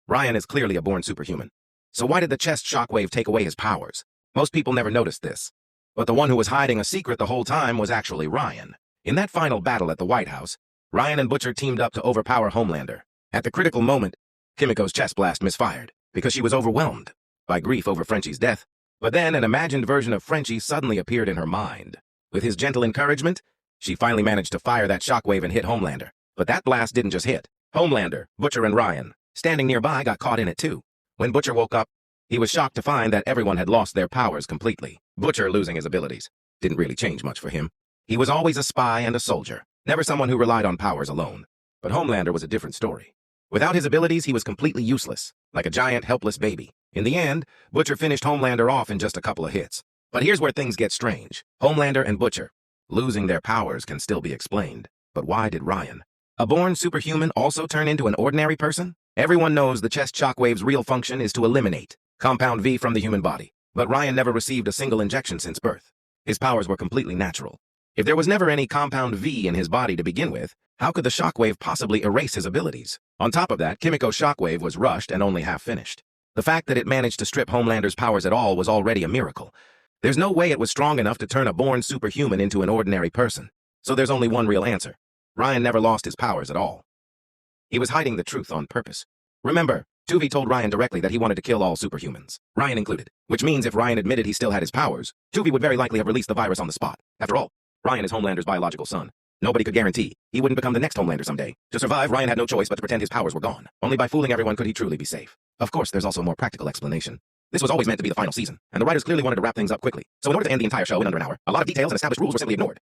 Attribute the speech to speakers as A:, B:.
A: Ryan is clearly a born superhuman. So why did the chest shockwave take away his powers? Most people never noticed this. But the one who was hiding a secret the whole time was actually Ryan. In that final battle at the White House, Ryan and Butcher teamed up to overpower Homelander. At the critical moment, Kimiko's chest blast misfired because she was overwhelmed by grief over Frenchie's death. But then an imagined version of Frenchie suddenly appeared in her mind. With his gentle encouragement, she finally managed to fire that shockwave and hit Homelander. But that blast didn't just hit. Homelander, Butcher, and Ryan, standing nearby, got caught in it too. When Butcher woke up, he was shocked to find that everyone had lost their powers completely. Butcher losing his abilities didn't really change much for him. He was always a spy and a soldier, never someone who relied on powers alone. But Homelander was a different story. Without his abilities, he was completely useless, like a giant, helpless baby. In the end, Butcher finished Homelander off in just a couple of hits. But here's where things get strange. Homelander and Butcher losing their powers can still be explained. But why did Ryan, a born superhuman, also turn into an ordinary person? Everyone knows the chest shockwave's real function is to eliminate Compound V from the human body. But Ryan never received a single injection since birth. His powers were completely natural. If there was never any Compound V in his body to begin with, how could the shockwave possibly erase his abilities? On top of that, Kimiko's shockwave was rushed and only half finished. The fact that it managed to strip Homelander's powers at all was already a miracle. There's no way it was strong enough to turn a born superhuman into an ordinary person. So there's only one real answer. Ryan never lost his powers at all. He was hiding the truth on purpose. Remember, Tuvi told Ryan directly that he wanted to kill all superhumans, Ryan included. Which means if Ryan admitted he still had his powers, Tuvi would very likely have released the virus on the spot. After all, Ryan is Homelander's biological son. Nobody could guarantee he wouldn't become the next Homelander someday. To survive, Ryan had no choice but to pretend his powers were gone. Only by fooling everyone could he truly be safe. Of course, there's also a more practical explanation. This was always meant to be the final season, and the writers clearly wanted to wrap things up quickly. So in order to end the entire show in under an hour, a lot of details and established rules were simply ignored.